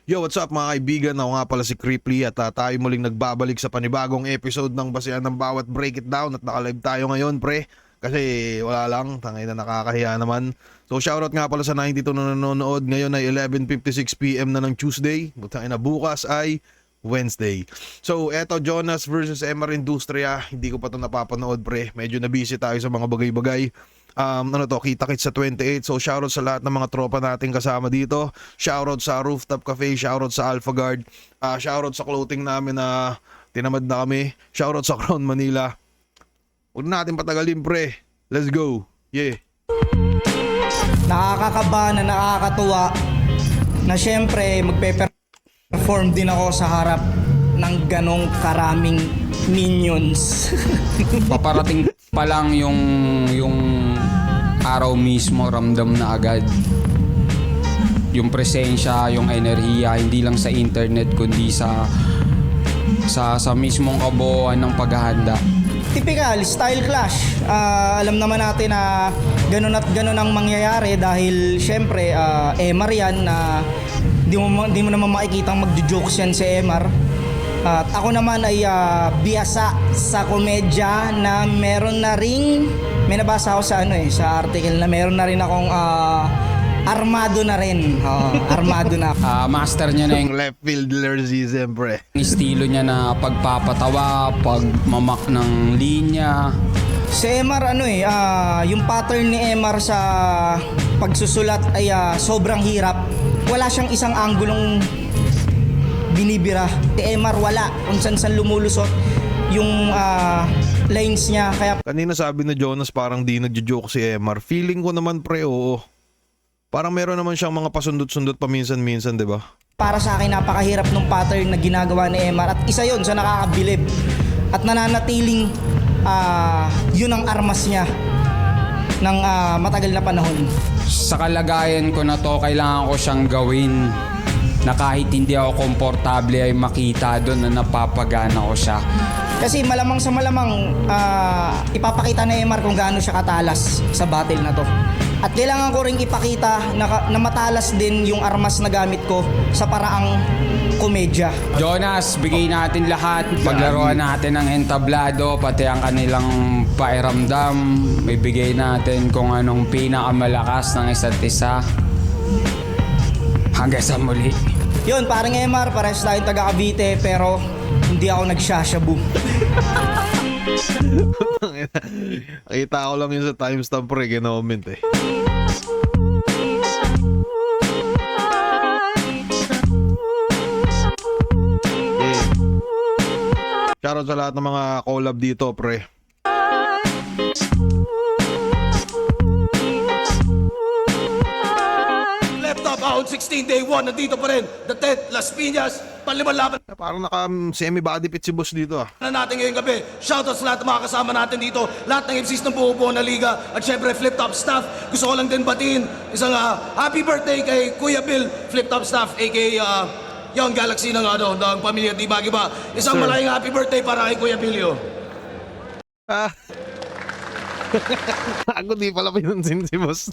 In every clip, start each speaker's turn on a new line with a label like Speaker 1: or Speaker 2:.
Speaker 1: Yo, what's up mga kaibigan? Ako nga pala si Creeply at tayo muling nagbabalik sa panibagong episode ng Basehan ng Bawat Break It Down at nakalive tayo ngayon pre kasi wala lang, tangay na nakakahiya naman. So shoutout nga pala sa 92 na nanonood. Ngayon ay 11:56 PM na ng Tuesday. Tangay na bukas ay Wednesday. So eto, Jonas versus MR Industria. Hindi ko pa ito napapanood pre. Medyo na-busy tayo sa mga bagay-bagay. Kita-kits sa 28. So shoutout sa lahat ng mga tropa nating kasama dito. Shoutout sa Rooftop Cafe, shoutout sa Alpha Guard, shoutout sa clothing namin na tinamad na kami. Shoutout sa Crown Manila. Huwag natin patagalin pre. Let's go. Yeah.
Speaker 2: Nakakakaba na nakakatuwa na syempre magpe-perform din ako sa harap ng ganong karaming minions.
Speaker 3: Paparating pa lang yung araw mismo, ramdam na agad yung presensya, yung enerhiya, hindi lang sa internet kundi sa mismong kabuuan ng paghahanda.
Speaker 2: Typical style clash. Alam naman natin na ganun at ganun ang mangyayari dahil syempre MR yan na di mo naman makikitang magjo-jokes yan si MR. At ako naman ay biyasa sa komedya na meron na ring, may nabasa ako sa article na meron na rin akong armado na rin. Armado na.
Speaker 3: Master niya na
Speaker 1: Yung left fielder season pre.
Speaker 3: yung estilo niya na pagpapatawa, pagmamak ng linya.
Speaker 2: Si MR yung pattern ni MR sa pagsusulat ay sobrang hirap. Wala siyang isang anggulong binibira. Si MR wala kung saan lumulusot yung lines niya. Kaya
Speaker 1: Kanina sabi na Jonas parang di nagjo-joke si MR. Feeling ko naman pre, oo. Parang meron naman siyang mga pasundot-sundot paminsan-minsan, di ba?
Speaker 2: para sa akin napakahirap ng pattern na ginagawa ni MR at isa yon sa nakakabilib at nananatiling yun ang armas niya ng matagal na panahon.
Speaker 3: Sa kalagayan ko na to, kailangan ko siyang gawin na kahit hindi ako komportable ay makita doon na napapagana ko siya.
Speaker 2: Kasi malamang sa malamang ipapakita ni MR kung gaano siya katalas sa battle na to. At kailangan ko ring ipakita na matalas din yung armas na gamit ko sa paraang komedya.
Speaker 3: Jonas, bigay natin lahat. Paglaruan natin ang entablado, pati ang kanilang pairamdam. Ibigay natin kung anong pinakamalakas ng isa't isa. Hanggang sa muli.
Speaker 2: Yun, parang MR, parehas tayong taga Cavite, pero hindi ako nagsashabu.
Speaker 1: Kita ko lang yun sa timestamp pre, ginoment eh. Shoutout sa lahat ng mga collab dito pre.
Speaker 4: Laptop out 16 day 1 nandito pa rin. The 10th Las Piñas panlimang laban
Speaker 1: Parang naka semi-body fit si boss dito ah.
Speaker 4: na natin ngayong gabi. Shoutout sa lahat ng mga kasama natin dito, lahat ng MCs ng buo-buo na liga at syempre Flip Top staff. Gusto ko lang din batiin isang happy birthday kay Kuya Bill, Flip Top staff aka Young Galaxy ng ng pamilya Di Magiba. Isang
Speaker 1: Sir.
Speaker 4: malayang happy birthday para kay Kuya Billy.
Speaker 1: Ah. Ako di pala pinunsin si boss.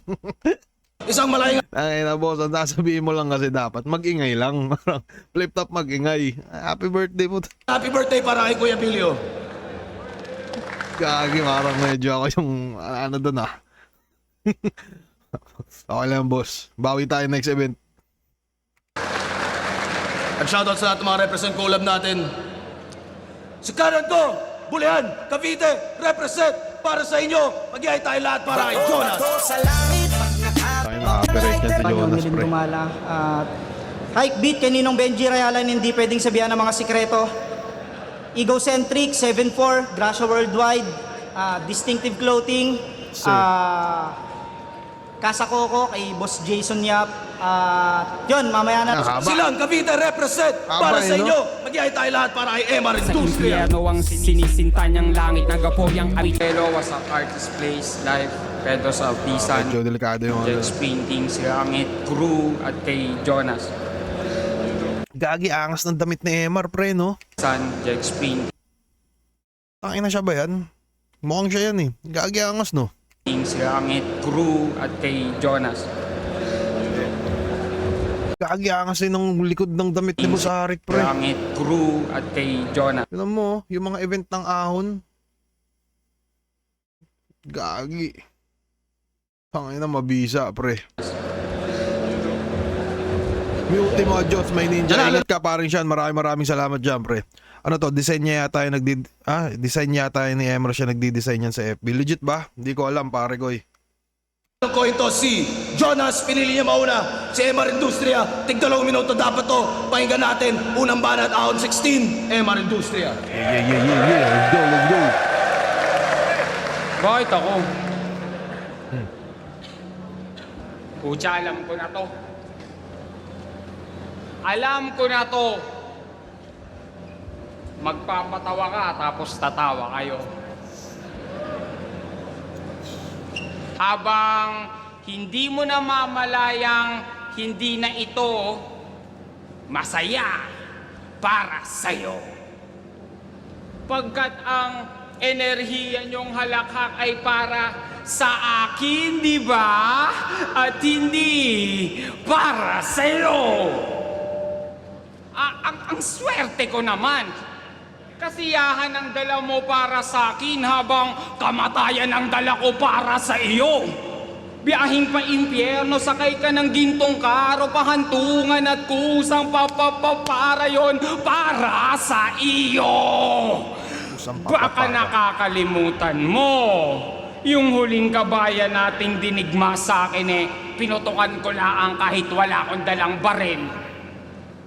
Speaker 4: Isang malayang
Speaker 1: Ay na boss, ang sasabihin mo lang kasi dapat mag-ingay lang. Flip top mag-ingay. Happy birthday po.
Speaker 4: happy birthday para kay Kuya Billy.
Speaker 1: Gagi, parang medyo ako yung ano doon ah. Okay lang boss. Bawi tayo next event.
Speaker 4: At shoutout sa lahat ng mga represent collab natin. Si Karen ko, Bulihan, Cavite, represent para sa inyo. Mag-iay tayo lahat para kay Jonas.
Speaker 1: Tayo na-operate yan si Jonas pre.
Speaker 2: Dumala. Hike beat, kaninong Benji Rayalan, hindi pwedeng sabihan ng mga sikreto. Egocentric, 7'4", Gracia Worldwide, Distinctive Clothing,
Speaker 1: Sir.
Speaker 2: Casa Coco, kay Boss Jason Yap. Yun, mamaya na.
Speaker 1: Haba.
Speaker 4: Silang Cavite represent para
Speaker 1: Haba,
Speaker 4: sa
Speaker 1: eh, no?
Speaker 4: inyo. Mag-iay tayo lahat para kay MR
Speaker 3: Sa
Speaker 4: Industria.
Speaker 3: impyerno ang sinisinta niyang langit, nagapoyang Aricelo was a artist place, live, Pedro Saltisan,
Speaker 1: Medyo delikado yung ano.
Speaker 3: Jex Painting, si Rangit, Crew, at kay Jonas.
Speaker 1: Gagi, angas ng damit ni MR pre no?
Speaker 3: San, Jex Painting,
Speaker 1: Tangin na siya ba yan? Mukhang siya yan eh. Gagi, angas no?
Speaker 3: si Rangit, Crew, at kay Jonas.
Speaker 1: Kagi angas ng likod ng damit ni Boss Arik, pre.
Speaker 3: Langit, Crew, at kay Jonah.
Speaker 1: Tignan mo, yung mga event ng ahon. Gagi. Tangin na mabisa, pre. Beauty mga Diyos, may ninja. Ingat ka parin siya. Maraming salamat dyan, pre. Ano to, design niya yata yung design yata ni Emer siya nagdi-design yan sa FB. Legit ba? Hindi ko alam, pare ko eh.
Speaker 4: Ang coin to si Jonas, pinili niya mauna. Si MR Industria, tig 2 minuto dapat to. Pakinggan natin, unang banat, ahon 16, MR Industria.
Speaker 1: Yeah. Let's go.
Speaker 3: Bakit ako? Pucha, alam ko na to. Alam ko na to. Magpapatawa ka tapos tatawa kayo. Habang hindi mo na mamalayang hindi na ito masaya para sa'yo. Pagkat ang enerhiya niyong halakhak ay para sa akin, di ba? At hindi para sa'yo. Ang swerte ko naman. Kasiyahan ang dala mo para sa akin habang kamatayan ang dala ko para sa iyo. Biyahing pa impyerno, sakay ka ng gintong karo, pahantungan at kusang para yon para sa iyo. Baka nakakalimutan mo. Yung huling kabayan nating dinigma sa akin pinutukan ko lang kahit wala akong dalang baril.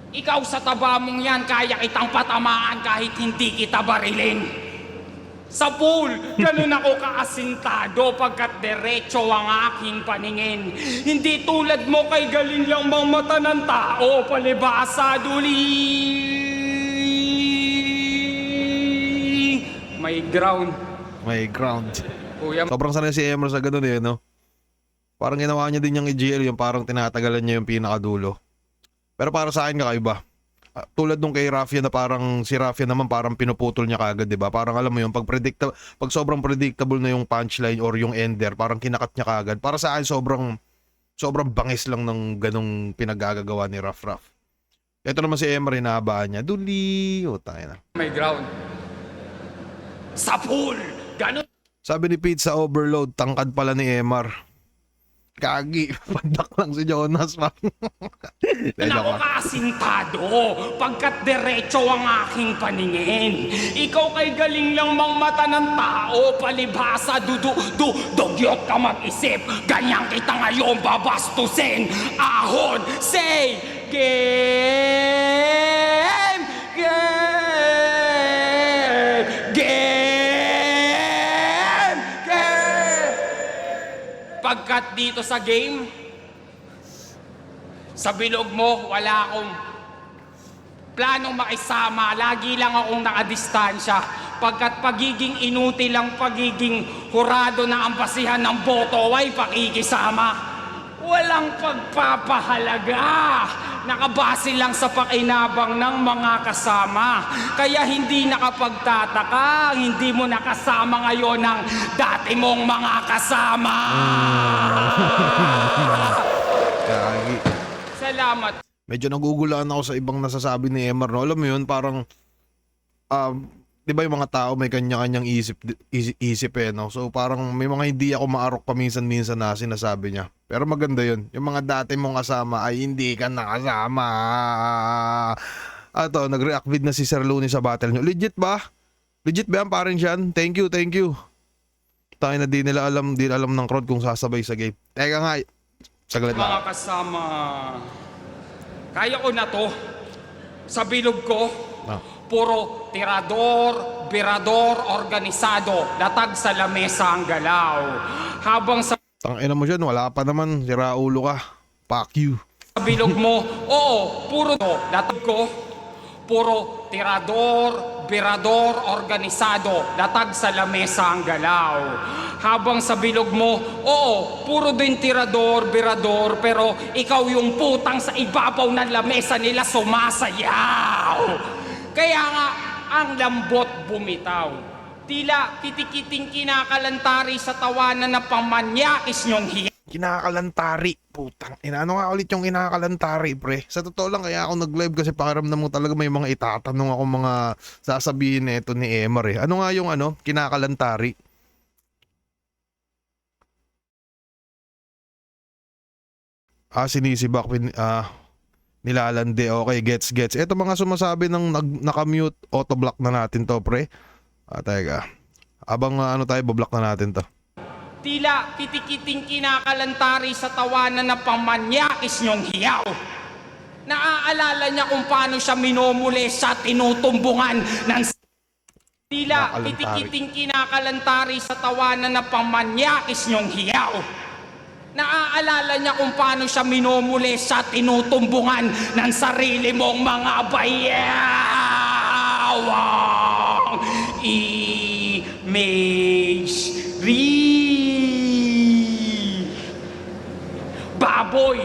Speaker 3: Ikaw sa taba mong yan, kaya kitang patamaan kahit hindi kita barilin. Sa pool, ganun ako kaasintado pagkat derecho ang aking paningin. Hindi tulad mo kay galing lang mga mata ng tao, palibasa duli. May ground. Kuya,
Speaker 1: Sobrang sanay si Emer sa ganun eh, no? Parang ginawa niya din yung EGL, yung parang tinatagalan niya yung pinakadulo. Pero para sa akin kakaiba. Tulad nung kay Rafia na parang si Rafia naman parang pinuputol niya kagad, 'di ba? Parang alam mo yung pag sobrang predictable na yung punchline or yung ender, parang kinakat niya kagad. Para sa akin sobrang bangis lang ng ganung pinagagagawa ni Raf. Ito naman si Emery, nahabaan niya. Duli, tayo na.
Speaker 3: may ground. Sa pool, ganun.
Speaker 1: Sabi ni Pete sa Overload, tangkad pala ni Emar. Kagi, pandak lang si Jonas.
Speaker 3: Ako kasintado, pagkat derecho ang aking paningin. Ikaw kay galing lang mang mata ng tao, palibhasa, dugyot ka mag-isip. Ganyan kita ngayon babastusin. Ahon, say, game, pagkat dito sa game, sa bilog mo, wala akong planong makisama. Lagi lang akong nakadistansya. Pagkat pagiging inutil ang pagiging hurado na ang basihan ng boto ay pakikisama. Walang pagpapahalaga. Nakabase lang sa pakinabang ng mga kasama. Kaya hindi nakapagtataka, hindi mo nakasama ngayon ang dati mong mga kasama.
Speaker 1: Kagi.
Speaker 3: Salamat.
Speaker 1: Medyo nagugulaan ako sa ibang nasasabi ni Emar, no? Alam mo yun, parang di ba yung mga tao may kanya-kanyang isip eh, no? So parang may mga hindi ako maarok paminsan-minsan na sinasabi niya. Pero maganda yun. Yung mga dati mong kasama ay hindi ka nakasama. Ato, nag-react vid na si Sir Looney sa battle nyo. Legit ba? Legit ba yan parin siyan? Thank you. Tayo na di nila alam ng crowd kung sasabay sa game. Teka nga, saglit
Speaker 3: Mga
Speaker 1: lang.
Speaker 3: kasama, kaya ko na to. Sa bilog ko, puro tirador, birador, organisado, latag sa lamesa ang galaw. Habang sa
Speaker 1: Tangina mo dyan, wala pa naman. Sira ulo ka. Fuck you.
Speaker 3: bilog mo, oo, puro latag ko, puro tirador, birador, organisado, latag sa lamesa ang galaw. Habang sa bilog mo, oo, puro din tirador, birador, pero ikaw yung putang sa ibabaw ng lamesa nila sumasayaw. Kaya nga, ang lambot bumitaw. Tila kitikiting kinakalantari sa tawanan na pamanyakis niyong hiya.
Speaker 1: Kinakalantari. Putang ina. Ano nga ulit yung kinakalantari, pre? Sa totoo lang, kaya ako nag-live kasi pakiramdam mo talaga may mga itatanong ako mga sasabihin nito ni Emar eh. Ano nga yung kinakalantari? Sinisibak, nilalande. Okay, gets. Ito mga sumasabi ng nakamute, auto-block na natin to, pre. Teka. Abang tayo, bablock na natin to.
Speaker 5: Tila kitikiting kinakalantari sa tawanan na pamanyakis niyong hiyaw. Naaalala niya kung paano siya minumuli sa tinutumbungan ng... Tila
Speaker 1: Kinakalantari.
Speaker 5: kitikiting kinakalantari sa tawanan na pamanyakis niyong hiyaw. Naaalala niya kung paano siya minumuli sa tinutumbungan ng sarili mong mga bayawang imagery. Baboy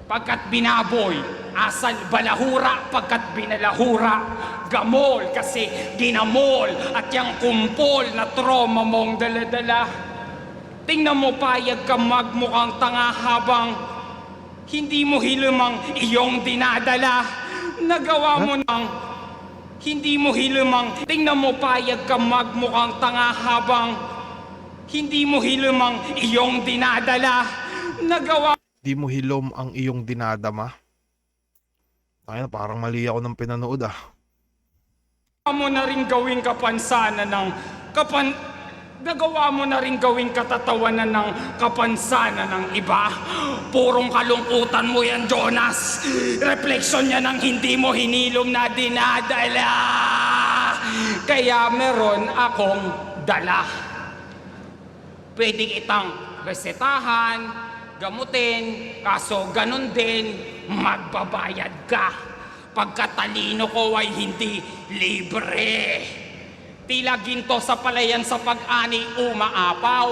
Speaker 5: pagkat binaboy, asal balahura pagkat binalahura, gamol kasi ginamol, at yang kumpol na trauma mong daladala. Tingnan mo, payag ka magmukhang tanga habang hindi mo hilimang iyong dinadala. Nagawa mo nang hindi mo hilimang. Tingnan mo, payag ka magmukhang tanga habang hindi mo hilimang iyong dinadala. Nagawa
Speaker 1: Di mo hilom ang iyong dinadama. Ay, parang mali ako ng pinanood
Speaker 5: mo na rin gawing kapansanan ng nagawa mo na rin gawing katatawanan ng kapansanan ng iba. Purong kalungkutan mo yan, Jonas. Refleksyon yan ng hindi mo hinilom na dinadala. Kaya meron akong dala. Pwede kitang resetahan, gamutin, kaso ganun din, magbabayad ka. Pagkatalino ko ay hindi libre. Tila ginto sa palayan sa pag-ani umaapaw,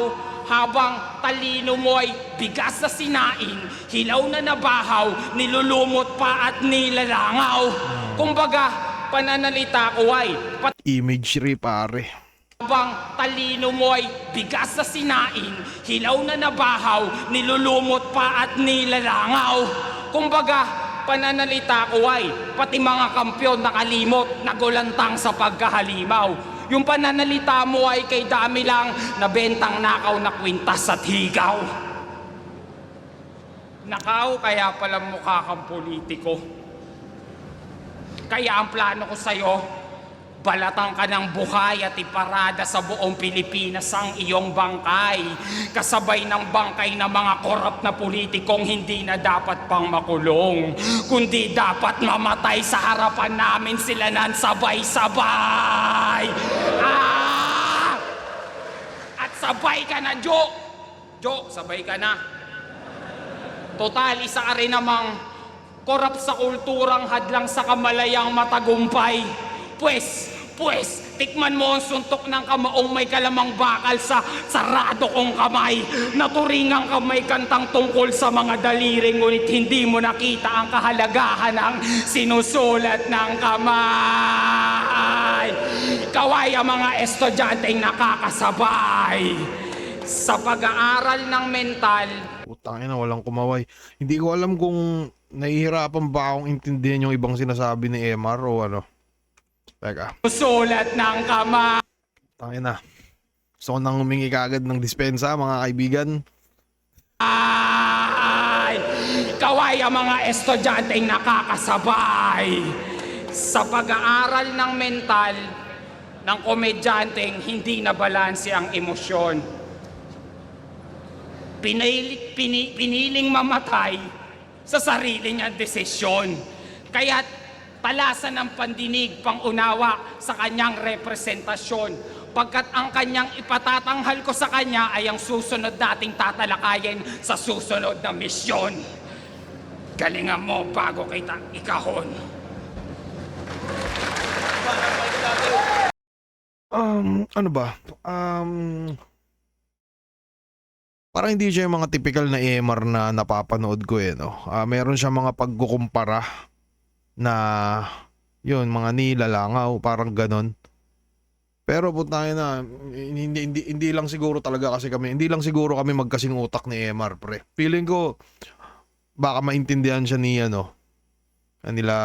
Speaker 5: habang talino mo ay bigas na sinain, hilaw na nabahaw, nilulumot pa at nilalangaw. Kumbaga, pananalita ko ay
Speaker 1: Imagery, pare.
Speaker 5: habang talino mo ay bigas na sinain, hilaw na nabahaw, nilulumot pa at nilalangaw. Kumbaga, pananalita ko ay pati mga kampyon nakalimot, nagulantang sa pagkahalimaw. Yung pananalita mo ay kay dami lang na bentang nakaw na kwintas at higaw. Nakaw, kaya pala mukha kang politiko. Kaya ang plano ko sa'yo, balatan ka ng buhay at iparada sa buong Pilipinas ang iyong bangkay. Kasabay ng bangkay ng mga korap na politikong hindi na dapat pang makulong, kundi dapat mamatay sa harapan namin sila ng sabay-sabay. At sabay ka na, Jo! Jo, sabay ka na. Total, isa ka rin namang korap sa kulturang hadlang sa kamalayang matagumpay. Pues, tikman mo ang suntok ng kamaong may kalamang bakal sa sarado kong kamay. Naturingang kamay kantang tungkol sa mga daliri, ngunit hindi mo nakita ang kahalagahan ng sinusulat ng kamay. Kaway ang mga estudyanteng nakakasabay sa pag-aaral ng mental.
Speaker 1: Putang ina, walang kumaway. Hindi ko alam kung nahihirapan ba akong intindihan yung ibang sinasabi ni Emar o ano. Teka.
Speaker 5: Sulat ng kamay.
Speaker 1: Tangin na. Gusto ko nang humingi kagad ng dispensa, mga kaibigan.
Speaker 5: Kaway ang mga estudyanteng nakakasabay sa pag-aaral ng mental ng komedyanteng hindi nabalanse ang emosyon. Piniling mamatay sa sarili niyang desisyon. Kaya't talasan ng pandinig pangunawa sa kanyang representasyon, pagkat ang kanyang ipatatanghal ko sa kanya ay ang susunod nating tatalakayin sa susunod na misyon. Galingan mo bago kita ikahon.
Speaker 1: Ano ba? Parang hindi siya yung mga typical na Emar na napapanood ko no. Meron siya mga pagkukumpara na yun, mga nilalangaw, parang ganon. Pero putangin na, hindi lang siguro talaga kasi kami, hindi lang siguro kami magkasing utak ni MR, pre. Feeling ko, baka maintindihan siya ni, nila,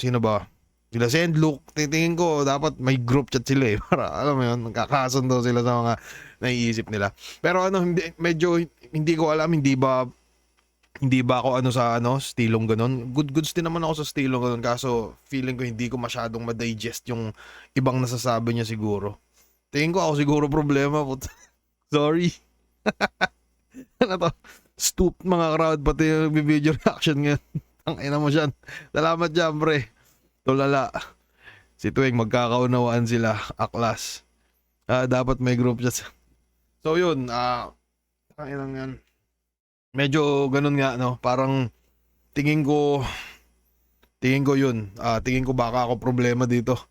Speaker 1: sino ba? Sila Sendlook, titingin ko, dapat may group chat sila eh. Para, alam mo yun, nagkakasundo sila sa mga naiisip nila. Pero medyo, hindi ko alam, hindi ba ako sa stilong ganun. Goods din naman ako sa stilong ganun. Kaso feeling ko hindi ko masyadong ma-digest yung ibang nasasabi niya siguro. Tingin ko ako siguro problema. Sorry. Ano to? Stoop mga crowd pati yung video reaction ngayon. Ang ina mo siyan. Salamat dyan pre. Tulala. Si Tuwing magkakaunawaan sila. Aklas. Dapat may group chat. So yun. Ang inang yan. Medyo ganun nga parang tingin ko yun. Tingin ko baka ako problema dito.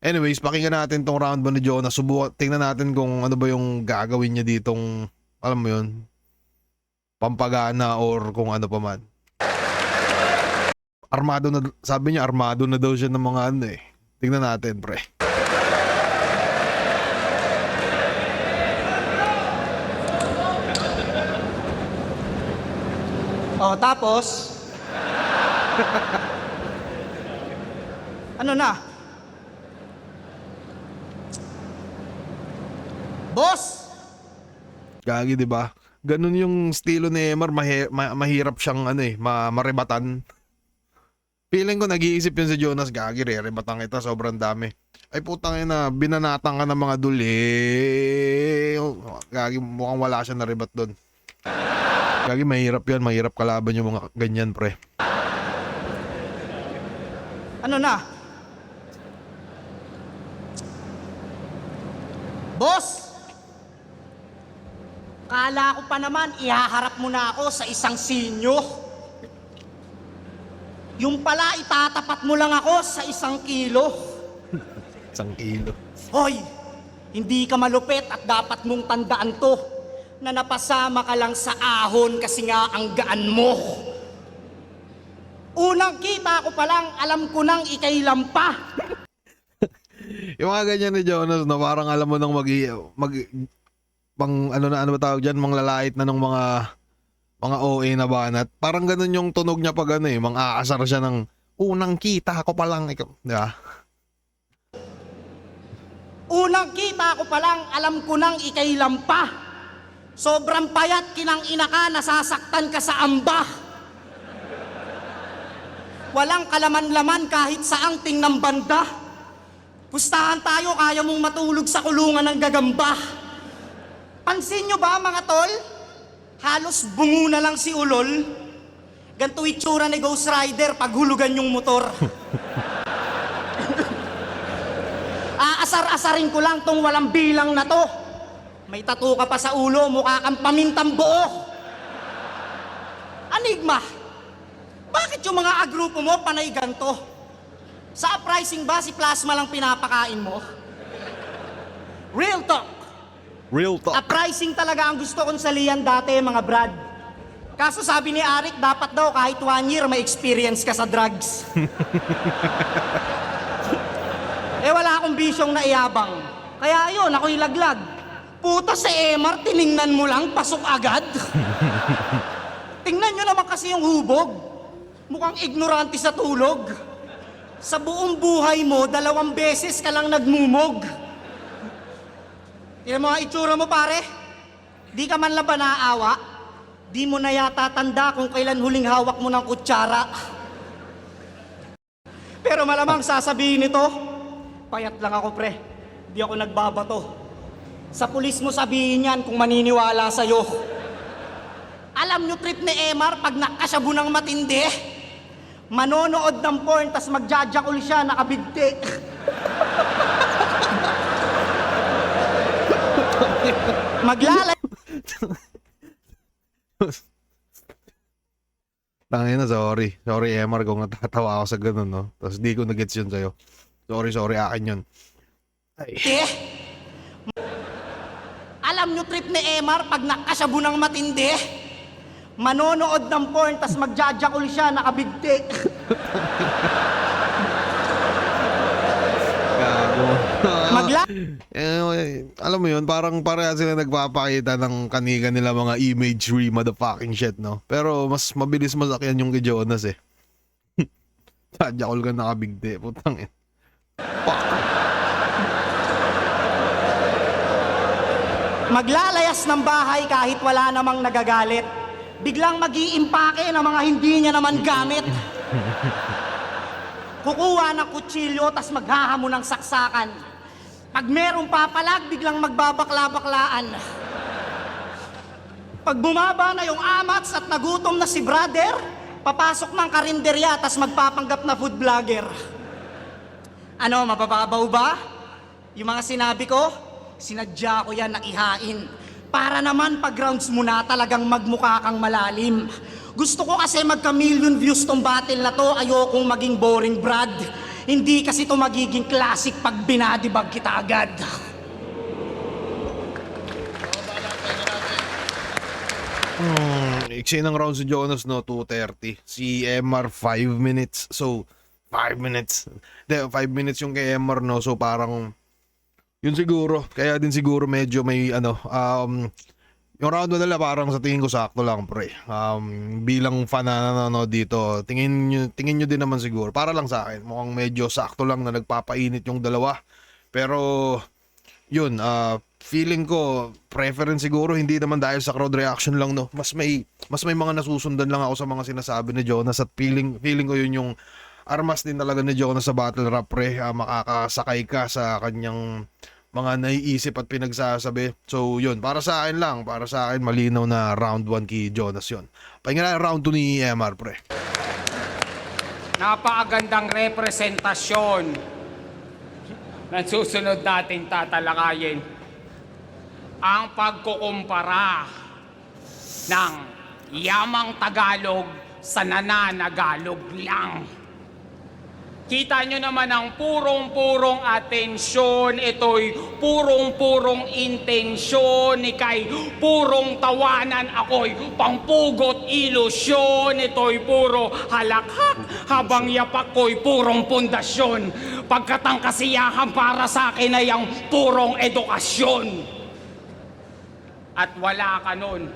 Speaker 1: Anyways, pakinggan natin tong round ba ni Jonas. Tingnan natin kung ano ba yung gagawin niya ditong, alam mo yun, pampagana or kung ano pa man. Armado na, sabi niya armado na daw siya ng mga Tingnan natin, pre.
Speaker 2: Oh, tapos ano na? Boss!
Speaker 1: Gagi, di ba? Ganun yung estilo ni Emar, mahirap siyang marebatan. Feeling ko nag-iisip yun si Jonas, gagi, rerebatan kita, sobrang dami. Ay putang ina, binanatan ka ng mga duli. Gagi, mukhang wala siya narebat doon. Gagi, mahirap yan, mahirap kalaban yung mga ganyan, pre.
Speaker 2: Ano na? Boss! Kala ko pa naman ihaharap mo na ako sa isang sinyo. Yung pala itatapat mo lang ako sa 1 kilo.
Speaker 1: 1 kilo.
Speaker 2: Hoy! Hindi ka malupit at dapat mong tandaan to na napasama ka lang sa ahon kasi nga ang gaan mo. Unang kita ko pa lang, alam ko nang ikailan pa.
Speaker 1: Yung mga ganyan ni Jonas, parang alam mo nang ano ba tawag dyan, manglalait na ng mga OA na banat. Parang ganun yung tunog niya pag mang-aasar siya ng unang kita ko pa lang. Di ba?
Speaker 2: Unang kita ko pa lang, alam ko nang ikailan pa. Sobrang payat, kinang ina ka, nasasaktan ka sa amba. Walang kalaman-laman kahit saang tingnan banda. Pustahan tayo, kaya mong matulog sa kulungan ng gagamba. Pansin nyo ba mga tol? Halos bungo na lang si Ulol. Ganto itsura ni Ghost Rider pag hulugan yung motor. Aasar-asarin ko lang tong walang bilang na to. May tattoo ka pa sa ulo, mukha kang pamintang buo. Enigma, bakit yung mga agrupo mo panay ganto? Sa uprising ba si Plasma lang pinapakain mo? Real talk.
Speaker 1: Real talk.
Speaker 2: Uprising talaga ang gusto kong salihan dati mga brad. Kaso sabi ni Arik, dapat daw kahit 1 year may experience ka sa drugs. Wala akong bisyong naiyabang. Kaya ayun, ako'y laglag. Puta sa MR, tiningnan mo lang, pasok agad. Tingnan nyo naman kasi yung hubog. Mukhang ignorante sa tulog. Sa buong buhay mo, 2 beses ka lang nagmumog. Tingnan mo ang itsura mo pare. Di ka man lang ba naaawa? Di mo na yata tanda kung kailan huling hawak mo ng kutsara. Pero malamang sasabihin nito, payat lang ako pre. Di ako nagbabato. Sa pulis mo sabihin yan kung maniniwala sa'yo. Alam nyo trip ni Emar pag nakasyabo ng matindi, manonood ng porn tas magjajakul siya nakabigti. Maglalay.
Speaker 1: Tangin na, sorry. Sorry, Emar, kung natatawa ako sa ganun, no? Tapos di ko nag-gets yun sa'yo. Sorry, akin yun. Ay.
Speaker 2: Alam nyo trip ni Emar pag nakasyabo ng matindi, manonood ng porn tas magjajakul siya nakabigti.
Speaker 1: Gago. Alam mo yun, parang pareha sila nagpapakita ng kaniga nila mga imagery, motherfucking shit, no? Pero mas mabilis masakyan yung kay Jonas eh. Sadya all ka nakabigde, putang eh.
Speaker 2: Maglalayas ng bahay kahit wala namang nagagalit. Biglang mag-iimpake ng mga hindi niya naman gamit. Kukuha ng kutsilyo tas maghahamon ng saksakan. Pag merong papalag, biglang magbabakla-baklaan. Pag bumaba na yung amats at nagutom na si brother, papasok ng karinderya tas magpapanggap na food vlogger. Ano, mapapabaw ba? Yung mga sinabi ko, sinadya ko yan na ihain. Para naman pag rounds mo na talagang magmukha kang malalim. Gusto ko kasi magka-million views tong battle na to, ayokong maging boring Brad. Hindi kasi to magiging classic pag binadibag kita agad.
Speaker 1: Iksi ng round si Jonas, no, 2:30. Si MR 5 minutes. So, 5 minutes. 5 minutes yung kay MR, no. So, parang yun siguro. Kaya din siguro medyo may yung round 1 nila parang sa tingin ko sakto lang, pre. Bilang fan na nanonood dito, tingin nyo din naman siguro. Para lang sa akin, mukhang medyo sakto lang na nagpapainit yung dalawa. Pero yun, feeling ko preference siguro hindi naman dahil sa crowd reaction lang, no. Mas may mga nasusundan lang ako sa mga sinasabi ni Jonas at feeling ko yun yung armas din talaga ni Jonas sa battle rap, pre. Makakasakay ka sa kanyang mga naiisip at pinagsasabi. So yun, para sa akin malinaw na round 1 kay Jonas yun. Pahinga na round 2 ni MR, pre.
Speaker 5: Napakagandang representasyon ng susunod natin tatalakayin. Ang pagkukumpara ng yamang Tagalog sa nananagalog lang. Kita nyo naman ang purong-purong atensyon, ito'y purong-purong intensyon, ika'y purong tawanan, ako'y pangpugot ilusyon, ito'y puro halakhak, habang yapak ko'y purong pundasyon, pagkat ang kasiyahan para sa akin ay ang purong edukasyon. At wala ka nun.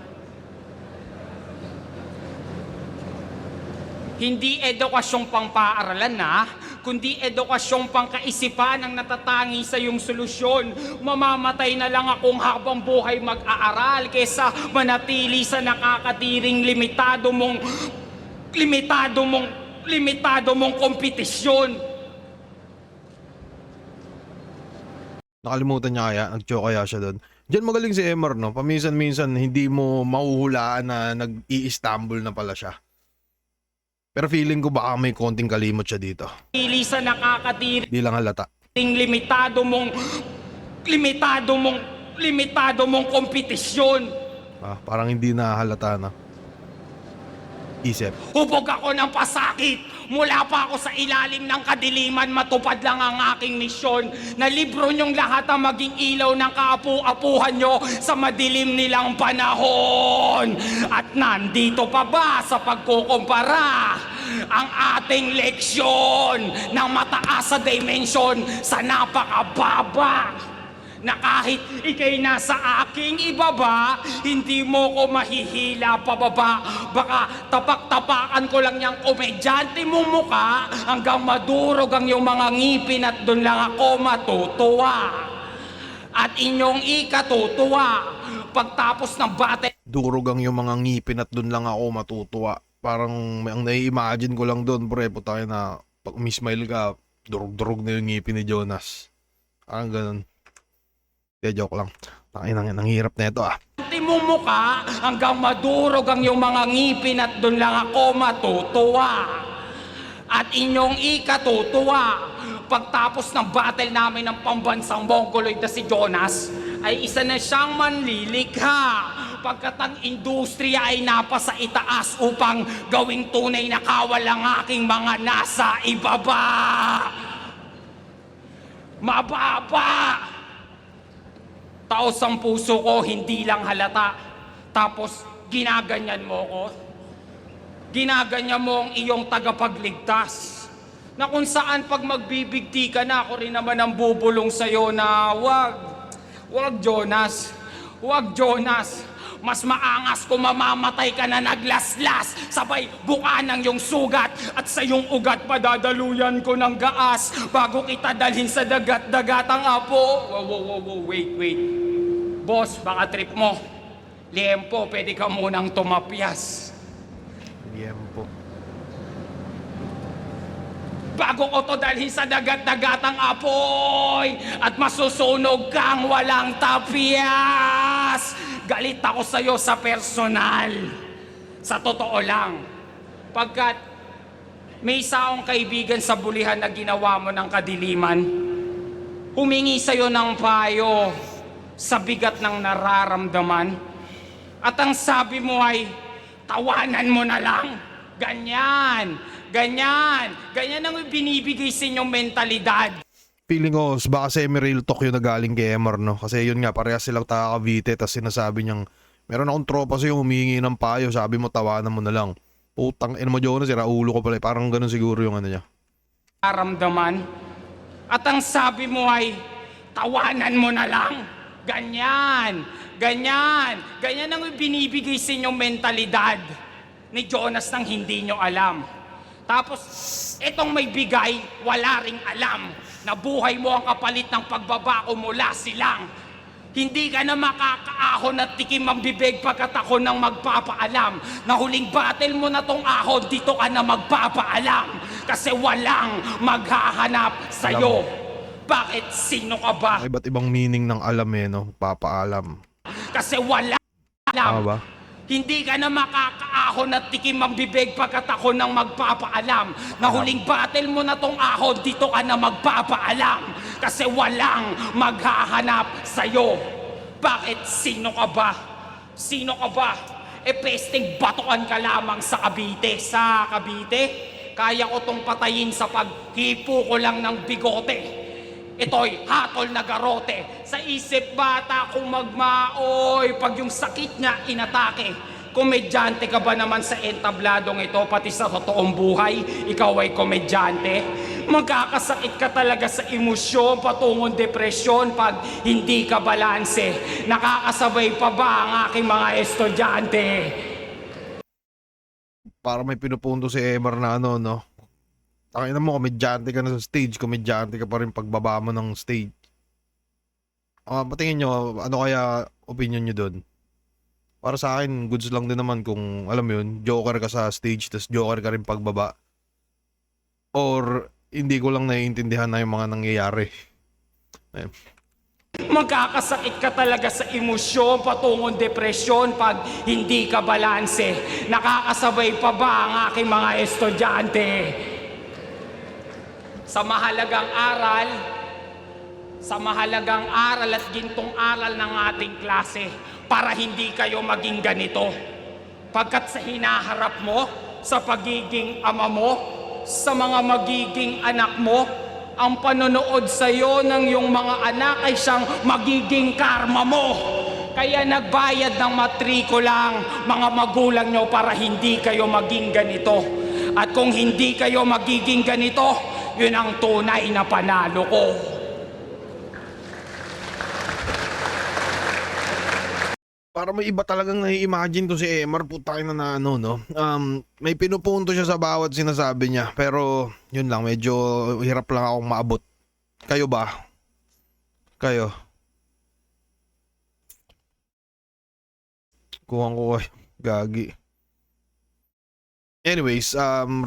Speaker 5: Hindi edukasyong pang-paaralan na, kundi edukasyong pangkaisipan ang natatangi sa iyong solusyon. Mamamatay na lang akong habang buhay mag-aaral kesa manatili sa nakakatiring limitado mong kompetisyon.
Speaker 1: Nakalimutan niya kaya, nag-joke kaya siya doon. Diyan magaling si MR, no. Paminsan-minsan hindi mo mahuhulaan na nag-i-Istanbul na pala siya. Pero feeling ko baka may konting kalimot siya dito.
Speaker 5: Pili sa nakakatiring
Speaker 1: Di lang halata.
Speaker 5: limitado mong kompetisyon.
Speaker 1: Parang hindi na halata na. Isip.
Speaker 5: Hubog ako ng pasakit. Mula pa ako sa ilalim ng kadiliman, matupad lang ang aking misyon. Na libro niyong lahat ang maging ilaw ng kaapu-apuhan niyo sa madilim nilang panahon. At nandito pa ba sa pagkukumpara ang ating leksyon ng mataas sa dimension sa napakababa? Na kahit ikay nasa aking ibaba, hindi mo ko mahihila pababa. Baka tapak-tapakan ko lang yung komedyante mong muka hanggang madurog ang iyong mga ngipin at doon lang ako matutuwa. At inyong ikatutuwa pagtapos ng battle.
Speaker 1: Durog ang yung mga ngipin at doon lang ako matutuwa. Parang ang nai-imagine ko lang doon, pre, puta na pag umismile ka, durog-durog na yung ngipin ni Jonas. Parang ganun. Joke lang. Ang hirap na ito
Speaker 5: Mong muka hanggang madurog ang iyong mga ngipin at doon lang ako matutuwa. At inyong ikatutuwa pagtapos ng battle namin ng pambansang Mongoloid na si Jonas ay isa na siyang manlilikha pagkat ang industriya ay napasa itaas upang gawing tunay na kawal ang aking mga nasa ibaba. Mababa! Taos ang puso ko, hindi lang halata. Tapos, ginaganyan mo ko. Ginaganyan mo ang iyong tagapagligtas. Na kung saan pag magbibigti ka na, ako rin naman ang bubulong sa'yo na wag Jonas, wag Jonas. Mas maangas kung mamamatay ka na naglaslas, sabay buka ng iyong sugat, at sa iyong ugat padadaluyan ko ng gaas bago kita dalhin sa dagat-dagatang apo. Wow, wait. Boss, baka trip mo. Liempo, pwede ka munang tumapyas.
Speaker 1: Liempo.
Speaker 5: Bago ko to dalhin sa dagat-dagatang apoy at masusunog kang walang tapyas. Galit ako sa'yo sa personal. Sa totoo lang. Pagkat may isa akong kaibigan sa bulihan na ginawa mo ng kadiliman, humingi sa'yo ng payo sa bigat ng nararamdaman. At ang sabi mo ay, tawanan mo na lang. Ganyan ang binibigay sa inyong mentalidad.
Speaker 1: Feeling ko, baka semi-real talk yun na galing kay Emar, no? Kasi yun nga, parehas silang taga-Cavite, tapos sinasabi niyang, meron akong tropa sa'yo, humingi ng payo, sabi mo, tawanan mo na lang. Putang ina mo, Jonas, sira ulo ko pala. Parang ganun siguro yung ano niya.
Speaker 5: Nararamdaman. At ang sabi mo ay, tawanan mo na lang. Ganyan ang binibigay sa inyong mentalidad ni Jonas nang hindi nyo alam. Tapos, itong may bigay, wala ring alam na buhay mo ang kapalit ng pagbabako mula silang. Hindi ka na makakaahon at tikim ang bibig pagkat ako nang magpapaalam na huling battle mo na tong ahon, dito ka na magpapaalam kasi walang maghahanap sa'yo. Bakit? Sino ka ba?
Speaker 1: Iba't ibang meaning ng alam no? Papaalam.
Speaker 5: Kasi wala alam.
Speaker 1: Tama ba?
Speaker 5: Hindi ka na makakaahon at tikim ang bibig pagkat ako nang magpapaalam na huling battle mo na tong ahon, dito ka na magpapaalam kasi walang maghahanap sa'yo. Bakit? Sino ka ba? Sino ka ba? Pesting batukan ka lamang sa Cavite. Sa Cavite, kaya ko tong patayin sa paghipo ko lang ng bigote. Ito'y hatol na garote. Sa isip bata kung magmaoy, pag yung sakit niya inatake. Komedyante ka ba naman sa entabladong ito, pati sa totoong buhay, ikaw ay komedyante? Magkakasakit ka talaga sa emosyon, patungong depresyon pag hindi ka balanse. Nakakasabay pa ba ang aking mga estudyante?
Speaker 1: Para may pinupunto si Emar na ano, no? Takina mo, komedyante ka na sa stage, komedyante ka pa rin pagbaba mo ng stage. Patingin nyo, ano kaya opinion nyo doon? Para sa akin, goods lang din naman kung, alam mo yun, joker ka sa stage, tas joker ka rin pagbaba. Or, hindi ko lang naiintindihan na yung mga nangyayari. Ayun.
Speaker 5: Magkakasakit ka talaga sa emosyon, patungong depresyon pag hindi ka balanse. Nakakasabay pa ba ang aking mga estudyante? Sa mahalagang aral at gintong aral ng ating klase para hindi kayo maging ganito. Pagkat sa hinaharap mo, sa pagiging ama mo, sa mga magiging anak mo, ang panonood sa iyo ng iyong mga anak ay siyang magiging karma mo. Kaya nagbayad ng matrikulang mga magulang nyo para hindi kayo maging ganito. At kung hindi kayo magiging ganito, yun ang tunay na panalo ko.
Speaker 1: Para may iba talagang nai-imagine to si Emar, putang na ano, no? May pinupunto siya sa bawat sinasabi niya, pero yun lang, medyo hirap lang akong maabot. Kayo ba? Kayo? Kuhang ko gagi. Anyways,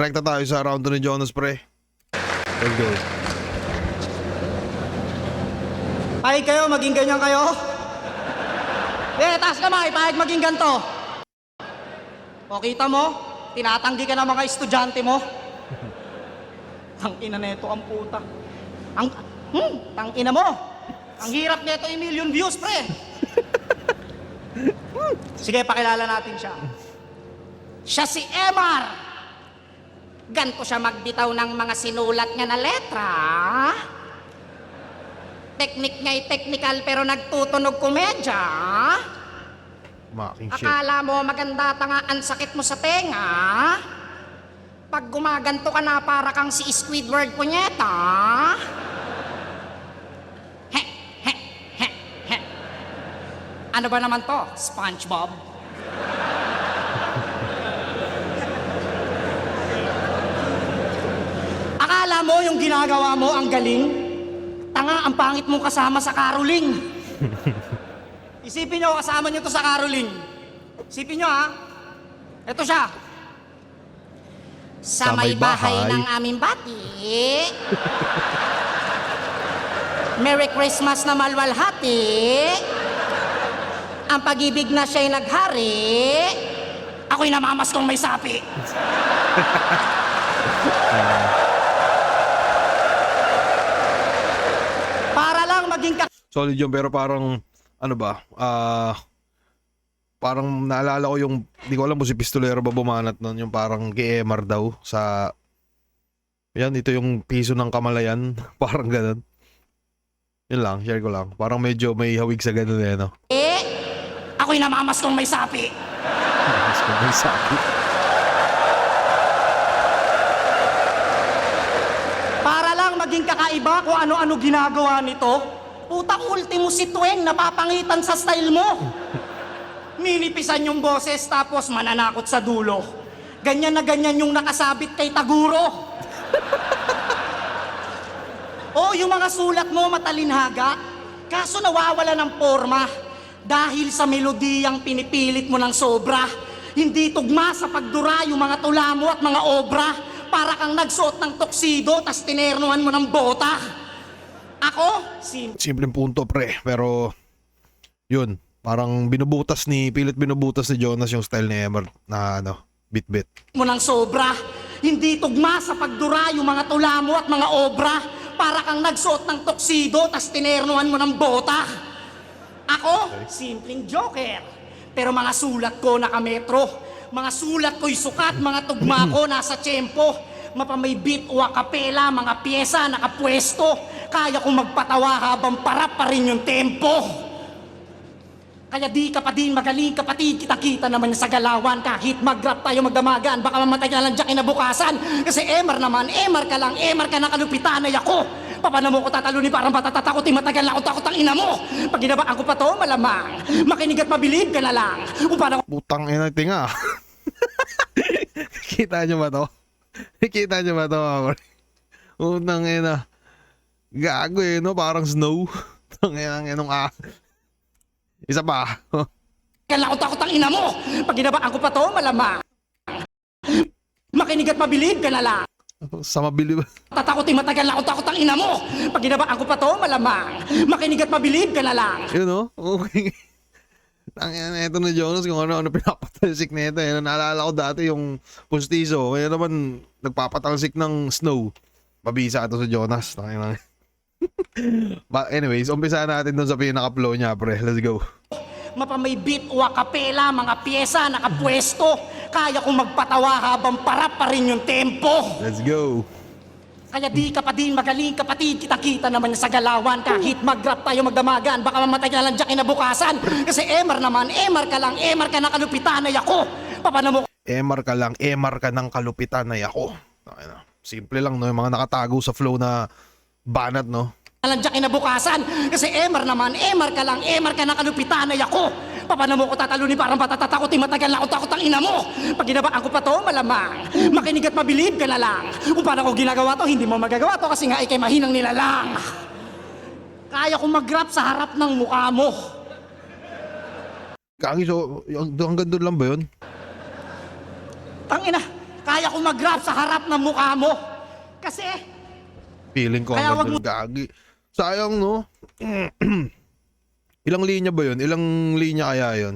Speaker 1: rekta tayo sa round 2 ni Jonas, pre. Let's go.
Speaker 2: Pahig kayo, maging ganyan kayo. Taas kamay, pahig maging ganito. O kita mo, tinatanggi ka ng mga estudyante mo. Tangina neto ang puta. Tangina mo. Ang hirap neto ay million views, pre. Sige, pakilala natin siya. Siya si Emar. Ganto siya magbitaw ng mga sinulat niya na letra. Teknik nga'y technical pero nagtutunog komedya.
Speaker 1: Making shit.
Speaker 2: Akala mo maganda tangaan sakit mo sa tenga.
Speaker 6: Pag gumaganto ka na para kang si Squidward punyeta. He, he, he, he. Ano ba naman to, SpongeBob? Akala mo yung ginagawa mo ang galing? Tanga, ang pangit mong kasama sa caroling. Isipin nyo, kasama nyo to sa caroling. Isipin nyo ha. Ito siya. Sa may bahay ng aming bati. Merry Christmas na malwalhati. Ang pag-ibig na siya'y naghari. Ako'y namamas kong may sapi. Para lang maging
Speaker 1: Solid yun, pero parang, ano ba, parang naalala ko yung, di ko alam kung si Pistolero ba bumanat nun, yung parang GMR daw sa, yan, ito yung piso ng kamalayan, parang ganun. Yun lang, share ko lang. Parang medyo may hawig sa ganun eh, no?
Speaker 6: ako'y namamas kong may sapi.
Speaker 1: Mas kung may sabi.
Speaker 6: Para lang maging kakaiba kung ano-ano ginagawa nito. Putang ultimo si Tueng, napapangitan sa style mo. Ninipisan yung boses tapos mananakot sa dulo. Ganyan na ganyan yung nakasabit kay Taguro. O yung mga sulat mo matalinhaga, kaso nawawala ng forma dahil sa melodiyang pinipilit mo ng sobra. Hindi tugma sa pagdura yung mga tula mo at mga obra. Para kang nagsuot ng toksido tas tinernuhan mo ng bota. Ako,
Speaker 1: Simpleng punto, pre. Pero, yun. Parang pilit binubutas ni Jonas yung style ni Emer na, bit-bit.
Speaker 6: mo ng sobra. Hindi tugma sa pagdura yung mga tula mo at mga obra. Para kang nagsuot ng toksido tas tinernuhan mo ng bota. Ako, simpleng joker. Pero mga sulat ko nakametro. Mga sulat ko'y sukat, mga tugma ko nasa tiyempo. Mapamay beat o akapela, mga pyesa nakapwesto. Kaya kong magpatawa habang para pa rin yung tempo. Kaya di ka pa din magaling kapatid, kita-kita naman sa galawan. Kahit mag-rap tayo magdamagan, baka mamatay ka lang dyan kinabukasan. Kasi Emer naman, Emer ka lang, Emer ka na kalupitan ay ako. Paano mo ko tatalunin parang patatatakot, matagal na ako takot ang ina mo. Pag ginabaan ko pa to, malamang. Makinig at mabilib ka na lang. Kung paano
Speaker 1: Putang ina, tinga. Kita nyo ba to? Kita nyo ba to, mga pre? Putang ina. Gago eh, no? Parang snow. Tangina ng enong Isa pa.
Speaker 6: Kailangan ko takot ang ina mo. Pag ginabaan ko pa to, malamang. Makinig at mabilib ka na lang.
Speaker 1: Sa mabilib.
Speaker 6: Tatakotin matagal na ako takot ang ina mo. Pag ginabaan ko pa to, malamang. Makinig at mabilib ka na lang.
Speaker 1: Yun, no? Okay. Tangina, eto na Jonas kung ano pinapatalsik na ito. Naalala ko dati yung pustiso. Kaya naman, nagpapatalsik ng snow. Mabisa ito sa Jonas. Tangina. But anyways, umpisa natin dun sa pinaka-flow niya, pre. Let's go.
Speaker 6: Mapamay beat o akapela, mga pyesa nakapwesto. Kaya kong magpatawa habang para pa rin yung tempo.
Speaker 1: Let's go.
Speaker 6: Kaya di ka pa din magaling kapatid, kita-kita naman sa galawan. Kahit mag-rap tayo magdamagan, baka mamatay ka lang dyan kinabukasan. Kasi Emer naman, Emer ka lang, Emer ka na kalupitan ay ako. Paano mo
Speaker 1: Emar ka lang, Emar ka ng kalupitan ay ako. Tangina. Simple lang, no? Yung mga nakatago sa flow na banat, no?
Speaker 6: lang dyan kinabukasan. Kasi Emer naman, Emer ka lang, Emer ka na kalupitan ay ako. Paano mo ko tatalunin parang patatatakot, matagal na ako takot ang ina mo. Pag ginabaan ko pa to, malamang. Makinig at mabilib ka na lang. Kung paano ko ginagawa to, hindi mo magagawa to kasi nga ikay mahinang nilalang. Kaya kong mag-rap sa harap ng mukha mo.
Speaker 1: Kagi, so, hanggang doon lang ba yun?
Speaker 6: Tangina, kaya kong mag-rap sa harap ng mukha mo. Kasi,
Speaker 1: Feeling ko
Speaker 6: Kaya
Speaker 1: hanggang doon, gagi. Sayang, no? Ilang linya ba yun? Ilang linya kaya yun?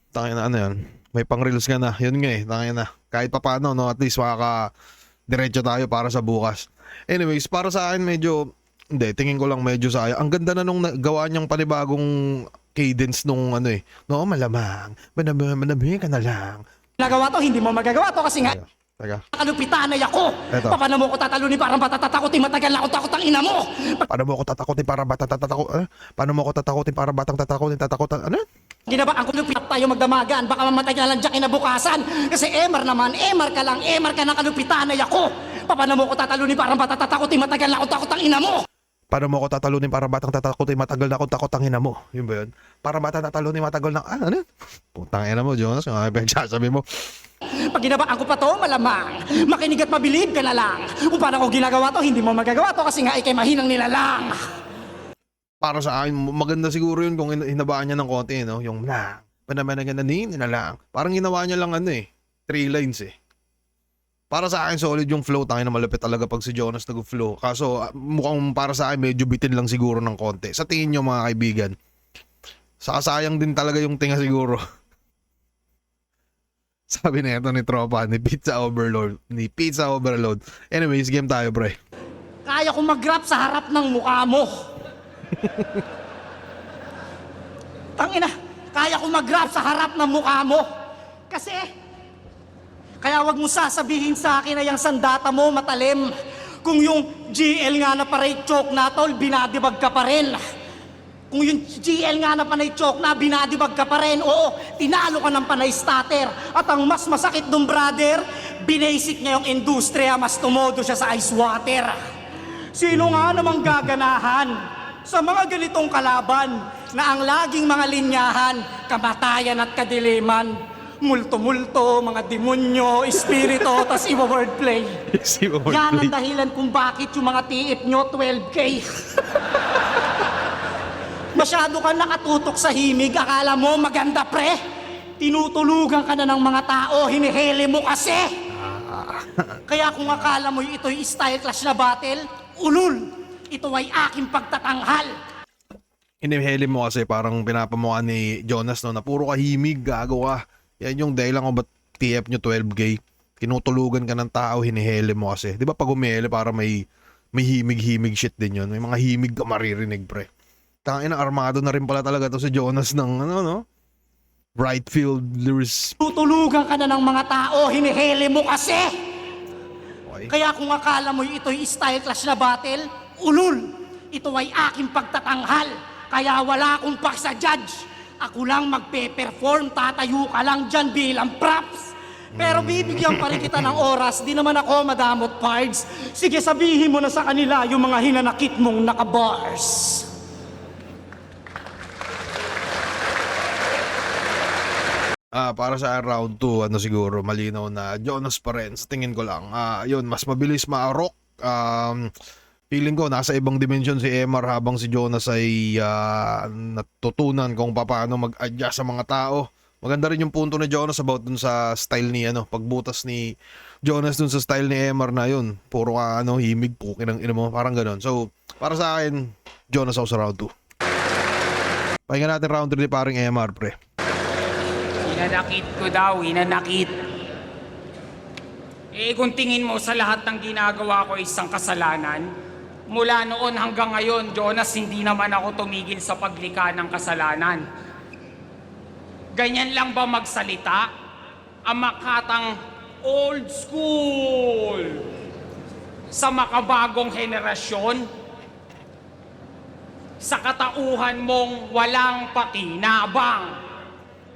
Speaker 1: Tangina, ano yan? May pang-reels ka na. Yun nga eh, tangina. Kahit pa paano, no? At least makaka-diretso tayo para sa bukas. Anyways, para sa akin medyo, hindi, tingin ko lang medyo sayang. Ang ganda na nung gawa niyang panibagong cadence nung ano eh. No, malamang. Manabing ka na lang.
Speaker 6: ginagawa to, hindi mo magagawa to kasi nga
Speaker 1: Teka.
Speaker 6: kalupitan ay ako.
Speaker 1: Eto.
Speaker 6: Paano mo ko tatalunin parang patatatakot, matagal na ako takot ang ina mo.
Speaker 1: Paano mo ako tatakotin para batang tatakotin? Paano mo ako tatakotin para batang tatakotin? Ano?
Speaker 6: Ginabaan ko lupit tayo magdamagan, baka mamatay ka na lang dyan kinabukasan. Kasi Emar naman, Emar ka lang, Emar ka na kalupitan ay ako. Paano mo ko tatalunin parang matatakotin, matagal na ako takot ang ina mo.
Speaker 1: Paano mo ako tatalunin para batang tatakotin, matagal na akong takot ang ina mo? Yun ba yun? Para batang tatalunin, matagal na... ano yun? Putang ina mo, Jonas. Yung pinagsasabi mo.
Speaker 6: Pag ginabaan ko pa to, malamang. Makinig at mabilib ka na lang. Kung paano ko ginagawa to, hindi mo magagawa to kasi nga ikay mahinang nilalang.
Speaker 1: Para sa akin, maganda siguro yun kung hinabaan niya ng konti, no? Yung lang, panamanagan na lang. Parang ginawa niya lang 3 lines eh. Para sa akin, solid yung flow. Tangin na malapit talaga pag si Jonas nag-flow. Kaso, mukhang para sa akin, medyo bitin lang siguro ng konti. Sa tingin nyo mga kaibigan, sakasayang din talaga yung tinga siguro. Sabi na ito ni Tropa, ni Pizza Overload. Anyways, game tayo, pre.
Speaker 6: Kaya ko mag-rap sa harap ng mukha mo. Tangina, kaya ko mag-rap sa harap ng mukha mo. Kasi, kaya wag mo sasabihin sa akin na yung sandata mo matalim. Kung yung GL nga na paray choke na tol, binadibag ka pa rin. Kung yung GL nga na panay choke na, binadibag ka pa rin. Oo, tinalo ka ng panay starter. At ang mas masakit dun, brother, binasic niya yung industriya, mas tumodo siya sa ice water. Sino nga namang gaganahan sa mga ganitong kalaban na ang laging mga linyahan, kamatayan at kadiliman? Multo-multo, mga demonyo, espirito, tas iba wordplay. Yan ang dahilan kung bakit yung mga tiip nyo 12K. Masyado ka nakatutok sa himig, akala mo maganda pre. Tinutulugan ka na ng mga tao, hinihili mo kasi. Kaya kung akala mo ito'y style clash na battle, ulul, ito ay aking pagtatanghal.
Speaker 1: Hinihili mo kasi parang pinapamukha ni Jonas no, na puro kahimig, gago ka. Yan yung dahilan kung ba't TF nyo 12K. Tinutulugan ka ng tao, hinihili mo kasi. Di ba pag umihili para may himig-himig shit din yun. May mga himig ka maririnig, pre. Tangin na, armado na rin pala talaga to si Jonas ng right field.
Speaker 6: Tutulugan ka na ng mga tao, hinihili mo kasi.
Speaker 1: Okay.
Speaker 6: Kaya kung akala mo ito'y style clash na battle, ulul, ito ay aking pagtatanghal. Kaya wala akong paksa judge. Ako lang magpe-perform, tatayo ka lang dyan bilang props. Pero bibigyan pa rin kita ng oras, di naman ako madamot pards. Sige, sabihin mo na sa kanila yung mga hinanakit mong nakabars.
Speaker 1: Para sa round 2, siguro, malinaw na Jonas pa rin. Sa tingin ko lang. Yun, mas mabilis maarok. Feeling ko, nasa ibang dimensyon si Emar habang si Jonas ay natutunan kung paano mag-adjust sa mga tao. Maganda rin yung punto ni Jonas about dun sa style ni, pagbutas ni Jonas dun sa style ni Emar na yun. Puro ka, himig, pukin ng ina mo, parang ganon. So, para sa akin, Jonas ako sa round 2. Pahinga natin round 3 ni paring Emar, pre.
Speaker 5: Hinanakit ko daw, hinanakit. Kung tingin mo sa lahat ng ginagawa ko isang kasalanan, mula noon hanggang ngayon, Jonas, hindi naman ako tumigil sa paglikha ng kasalanan. Ganyan lang ba magsalita? Ang makatang old school sa makabagong henerasyon? Sa katauhan mong walang pakinabang.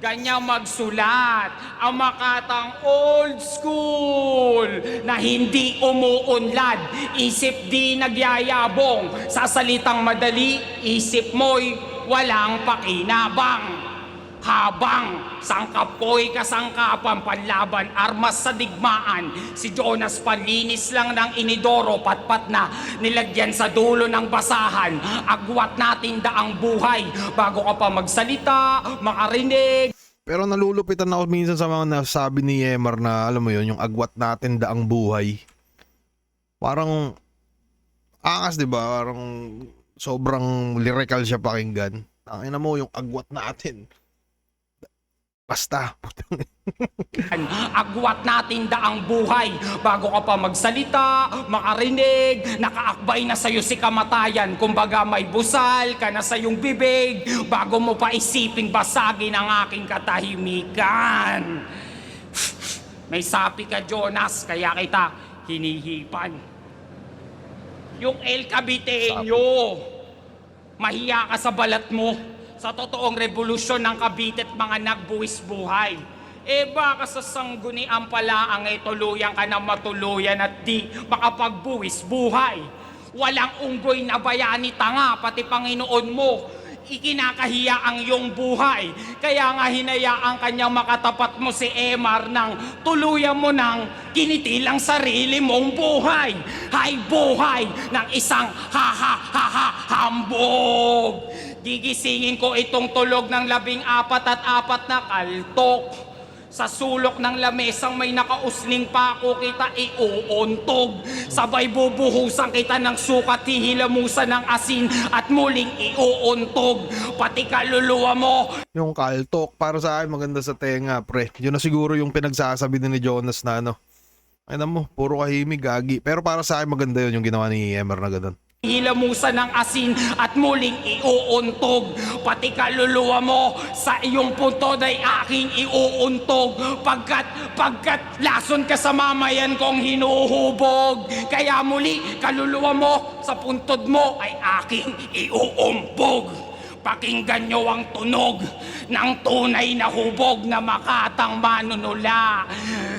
Speaker 5: Ganyan magsulat ang makatang old school na hindi umuunlad, isip di nagyayabong, sa salitang madali, isip mo'y walang pakinabang. Habang sangkap ko'y kasangkapan panlaban, armas sa digmaan, si Jonas panlinis lang ng inidoro, patpat na nilagyan sa dulo ng basahan. Agwat natin daang buhay bago ka pa magsalita, makarinig.
Speaker 1: Pero nalulupitan ako minsan sa mga nasabi ni Emar na, alam mo yun, yung agwat natin daang buhay. Parang angas, di ba? Parang sobrang lyrical siya pakinggan. Tangina mo yung agwat natin. Basta.
Speaker 5: Agwat natin daang buhay bago ka pa magsalita, makarinig, nakaakbay na sa'yo si kamatayan. Kumbaga may busal ka na sa iyong bibig bago mo pa isiping basagin ang aking katahimikan. May sapi ka, Jonas, kaya kita hinihipan. Yung El Caviteño, mahiya ka sa balat mo. sa totoong revolusyon ng Cavite at mga nagbuwis buhay. Baka sa sanggunian pala ang tuluyan ka na matuluyan at di makapagbuwis buhay. Walang unggoy na bayani tanga, pati Panginoon mo, ikinakahiya ang iyong buhay. Kaya nga hinayaan kanyang makatapat mo si Emar nang tuluyan mo nang kinitilang sarili mong buhay. Hay buhay ng isang hambog. Gigisingin ko itong tulog ng 14 at 4 na kaltok. Sa sulok ng lamesang may nakausling pako kita iuuntog. Sabay bubuhusan kita ng sukat, hihilamusan ng asin at muling iuuntog. Pati kaluluwa mo.
Speaker 1: Yung kaltok, para sa akin maganda sa tenga, pre. Yun na siguro yung pinagsasabi din ni Jonas na ano. Ay mo, puro kahimig, gagi. Pero para sa akin maganda yun yung ginawa ni Emer na ganun.
Speaker 5: Hilamusan ng asin at muling iuuntog. Pati kaluluwa mo sa iyong puntod ay aking iuuntog. Pagkat lason ka sa mamayan kong hinuhubog. Kaya muli kaluluwa mo sa puntod mo ay aking iuumbog. Pakinggan nyo ang tunog ng tunay na hubog na Makatang manunula.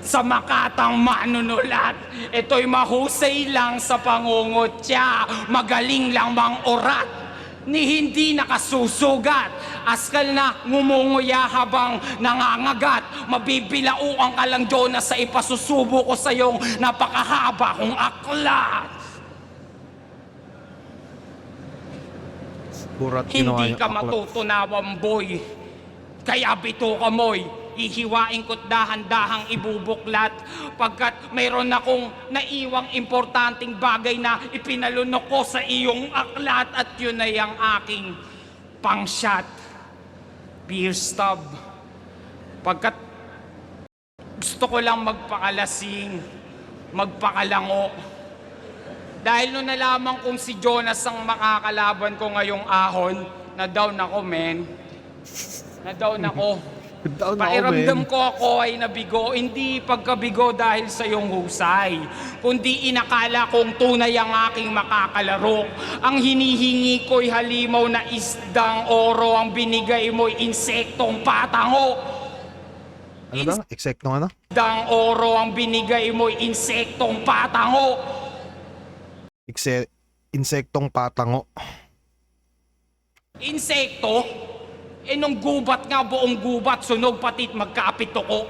Speaker 5: Sa Makatang manunulat, ito'y mahusay lang sa pangungutya, magaling lang mang-urat, ni hindi nakasusugat. Askal na ngumunguya habang nangangagat, mabibilauan ka lang, Jonas, sa ipasusubo ko sa iyong napakahaba kong aklat.
Speaker 1: Burat
Speaker 5: Hindi ka matutunawan, boy. Kaya bito ka, moy. Ihiwain ko't dahan-dahang ibubuklat. Pagkat mayroon akong naiwang importanteng bagay na ipinalunok ko sa iyong aklat. At yun ay ang aking pang-shot. Beer stub. Pagkat gusto ko lang magpakalasing, magpakalango. Dahil nung nalaman kong si Jonas ang makakalaban ko ngayong ahon, na-down ako, men. Na-down ako. Pakiramdam ko ako ay nabigo, hindi pagkabigo dahil sa iyong husay, kundi inakala kong tunay ang aking makakalaro. Ang hinihingi ko'y halimaw na isdang oro, ang binigay mo'y insektong patango.
Speaker 1: Ano ba? Eksektong ano?
Speaker 5: Isdang oro, ang binigay mo'y insektong patango.
Speaker 1: Insektong patango.
Speaker 5: Insekto? Nung gubat nga, buong gubat, sunog pati't magkaapito ko.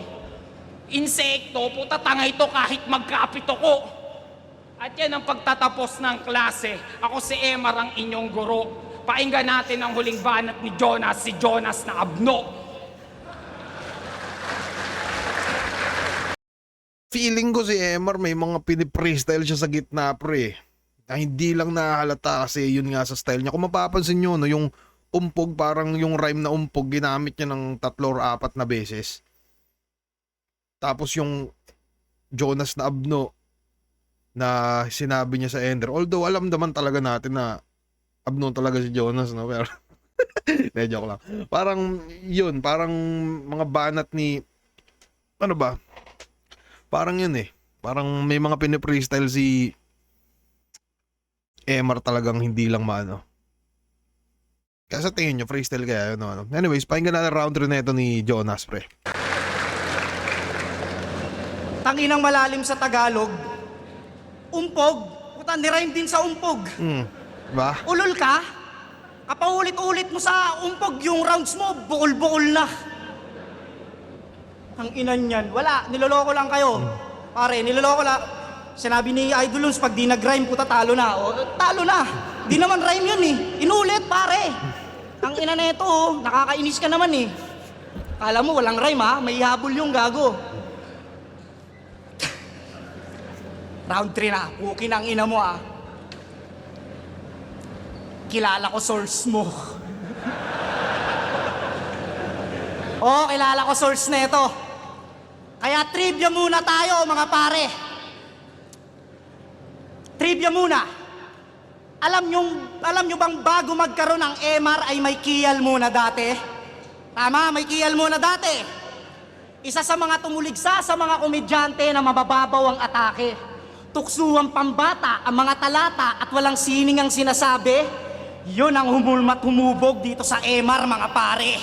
Speaker 5: Insekto, puta tanga ito kahit magkaapito ko. At yan ang pagtatapos ng klase. Ako si Emar, ang inyong guro. Painggan natin ang huling banat ni Jonas, si Jonas na abno.
Speaker 1: Feeling ko si Emar may mga pinipre-style siya sa gitna, pre. Na hindi lang nahalata kasi yun nga sa style niya. Kung mapapansin nyo, no, yung umpog, parang yung rhyme na umpog, ginamit niya ng 3 or 4 na beses. Tapos yung Jonas na abno na sinabi niya sa Ender. Although alam naman talaga natin na abno talaga si Jonas, no? Pero joke lang. Parang yun, parang mga banat ni ano ba? Parang yun eh. Parang may mga pinipre-style si Emar talagang hindi lang maano. Kaya sa tingin nyo, freestyle kaya yun, ano? Anyways, pakinggan natin round 3 na ito ni Jonas, pre.
Speaker 2: Tanginang malalim sa Tagalog. Umpog. Puta, nirhyme din sa umpog.
Speaker 1: Diba?
Speaker 2: Ulol ka? Kapaulit-ulit mo sa umpog yung rounds mo, bukol-bukol na. Ang inan yan. Wala, niloloko lang kayo. Pare, niloloko lang. Sinabi ni Idolons, pag di nag-rhyme, puta, talo na. O, talo na. Di naman rhyme yun eh. Inulit, pare. Ang ina na ito, oh. Nakakainis ka naman eh. Kala mo, walang rhyme ha? May habol yung gago. Round 3 na. Pukin ang ina mo ah. Kilala ko source mo. Oo, kilala ko source na ito. Kaya trivia muna tayo, mga pare. Trivia muna. Alam nyo bang bago magkaroon ng MR ay may kiyal muna dati? Tama, may kiyal muna dati. Isa sa mga tumuligsa sa mga komedyante na mabababaw ang atake. Tuksuang pambata ang mga talata at walang sining ang sinasabi.
Speaker 6: Yun ang humulmat humubog dito sa MR, mga pare.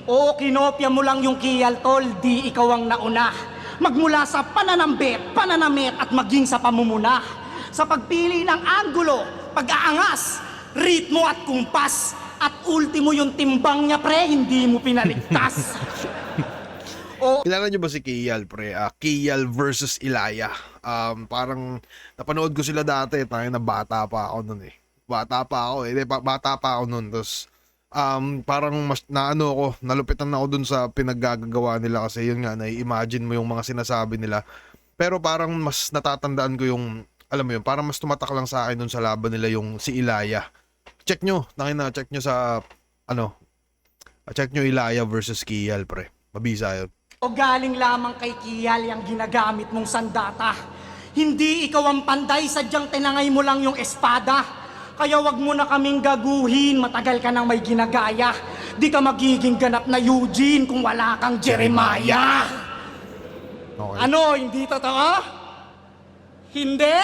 Speaker 6: Oo, kinopya mo lang yung Kial, tol, di ikaw ang nauna. Magmula sa pananambit, pananamit at maging sa pamumuna. Sa pagpili ng anggulo, pag-aangas, ritmo at kumpas. At ultimo yung timbang niya, pre, hindi mo pinaligtas.
Speaker 1: Kilala niyo ba si Kial, pre? Kial versus Ilaya. Parang napanood ko sila dati, tayo na bata pa ako nun eh. Bata pa ako nun. Tapos parang mas naano ako, nalupitan ako dun sa pinaggagawa nila kasi yun nga, nai-imagine mo yung mga sinasabi nila. Pero parang mas natatandaan ko yung, alam mo yun, parang mas tumatak lang sa akin dun sa laban nila yung si Ilaya. Check nyo sa, check nyo Ilaya versus Kial, pre. Mabisa yun.
Speaker 6: O galing lamang kay Kial yung ginagamit mong sandata. Hindi ikaw ang panday, sadyang tinangay mo lang yung espada. Kaya wag mo na kaming gaguhin, matagal ka nang may ginagaya. Di ka magiging ganap na Eugene kung wala kang Jeremiah.
Speaker 1: Okay.
Speaker 6: Ano, hindi totoo? Hindi?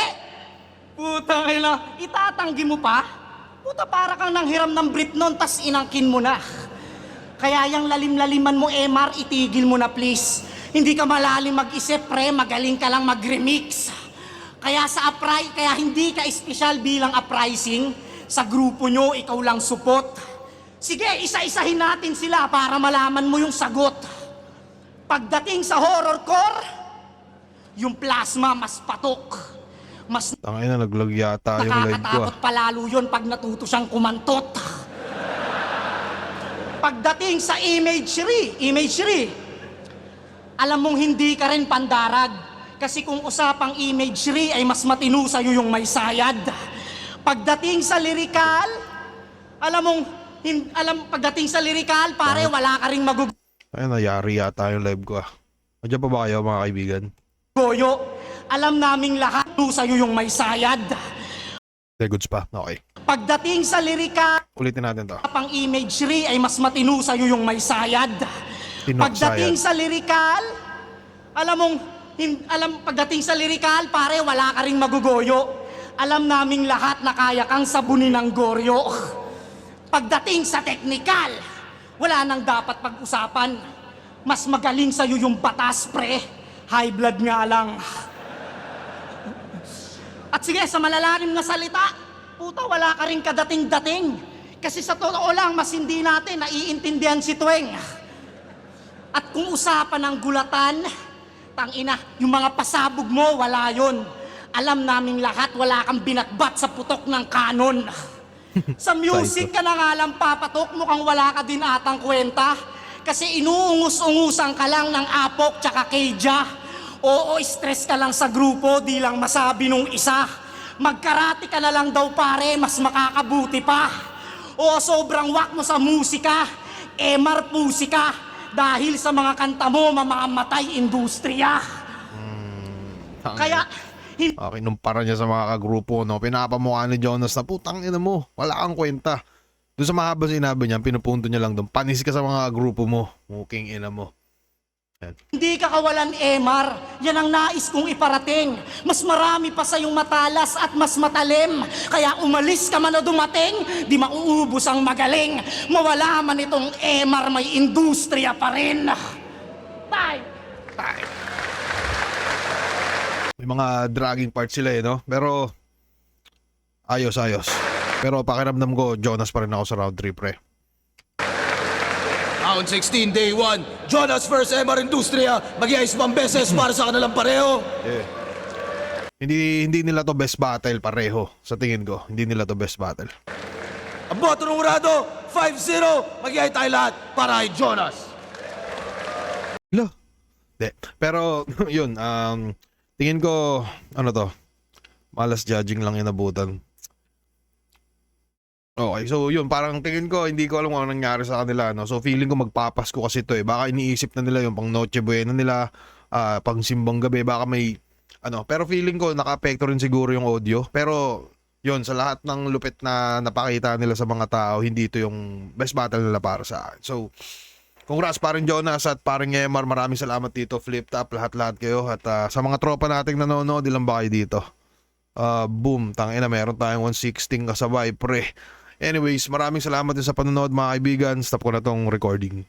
Speaker 6: Putang ina, itatanggi mo pa? Puta, para kang nanghiram ng brief nun, tas inangkin mo na. Kaya yung lalim-laliman mo, MR, itigil mo na please. Hindi ka malalim mag-isip, pre, magaling ka lang mag-remix. Kaya kaya hindi ka espesyal bilang uprising. Sa grupo nyo, ikaw lang support. Sige, isa-isahin natin sila para malaman mo yung sagot. Pagdating sa horrorcore, yung plasma mas patok. Mas
Speaker 1: Tangina, naglag yata yung live ko.
Speaker 6: nakakatakot palalo yun pag natuto siyang kumantot. Pagdating sa imagery, alam mong hindi ka rin pandarag. Kasi kung usapang imagery ay mas matino sa'yo yung may sayad. Pagdating sa lyrical, pagdating sa lyrical, pare, wala ka ring
Speaker 1: Ayun, nayari yata yung live ko. Nandiyan pa ba kayo, mga kaibigan?
Speaker 6: magugoyo. Alam naming lahat sa'yo yung may sayad.
Speaker 1: Goods pa. Okay.
Speaker 6: Pagdating sa lyrical,
Speaker 1: Ulitin natin to.
Speaker 6: pang imagery ay mas matino sa'yo yung may sayad. Pagdating sa lyrical, pagdating sa lyrical, pare, wala ka ring magugoyo. Alam naming lahat na kaya kang sabunin ng goryo. Pagdating sa technical, wala nang dapat pag-usapan. Mas magaling sa'yo yung batas, pre. High blood nga lang. At sige, sa malalalim na salita, puta, wala ka rin kadating-dating. Kasi sa totoo lang, mas hindi natin naiintindihan si Tuweng. At kung usapan ng gulatan, tangina, yung mga pasabog mo, wala yon. Alam naming lahat, wala kang binatbat sa putok ng kanon. Sa music ka na nga lang papatok, mukhang wala ka din atang kwenta. Kasi inuungus-ungusan ka lang ng Apok tsaka Keja. Oo, stress ka lang sa grupo, di lang masabi nung isa. Magkarate ka na lang daw, pare, mas makakabuti pa. Oo, sobrang wak mo sa musika. MR pusika. Dahil sa mga kanta mo, mamamatay industriya. Kaya,
Speaker 1: kinumpara niya sa mga kagrupo, no? Pinapamukha ni Jonas na, putang ina mo, wala kang kwenta. Doon sa mahaba sinabi niya, pinupunto niya lang doon, panis ka sa mga grupo mo, muking ina mo. Yan.
Speaker 6: hindi ka kawalan, MR. Yan ang nais kong iparating. Mas marami pa sa iyong matalas at mas matalim. Kaya umalis ka man o dumating, di mauubos ang magaling. Mawala man itong MR, may industriya pa rin. Tay!
Speaker 1: May mga dragging parts sila no? Pero, ayos. Pero pakiramdam ko, Jonas pa rin ako sa round 3, pre.
Speaker 4: Round 16, day 1. Jonas vs. MR Industria. Mag-iayos pang beses para sa kanilang pareho.
Speaker 1: Hindi nila to best battle pareho. Sa tingin ko, hindi nila to best battle.
Speaker 4: Ang boto ng urado, 5-0. Mag-iay tayo lahat para kay Jonas.
Speaker 1: Pero, yun, tingin ko, malas judging lang inabutan. Okay, so yun, parang tingin ko, hindi ko alam kung ano nangyari sa kanila, no? So feeling ko magpapasko kasi to baka iniisip na nila yung pang Noche Buena nila, pang simbang gabi, baka may, pero feeling ko naka-apekto rin siguro yung audio. Pero, yun, sa lahat ng lupit na napakita nila sa mga tao, hindi ito yung best battle nila para sa akin. So, congrats paring Jonas at paring MR, maraming salamat dito, Flip Top, lahat-lahat kayo. At sa mga tropa nating nanonood, ilang ba kayo dito? Boom, tangina, meron tayong 116 kasabay, pre. Anyways, maraming salamat din sa panonood mga kaibigan. Stop ko na tong recording.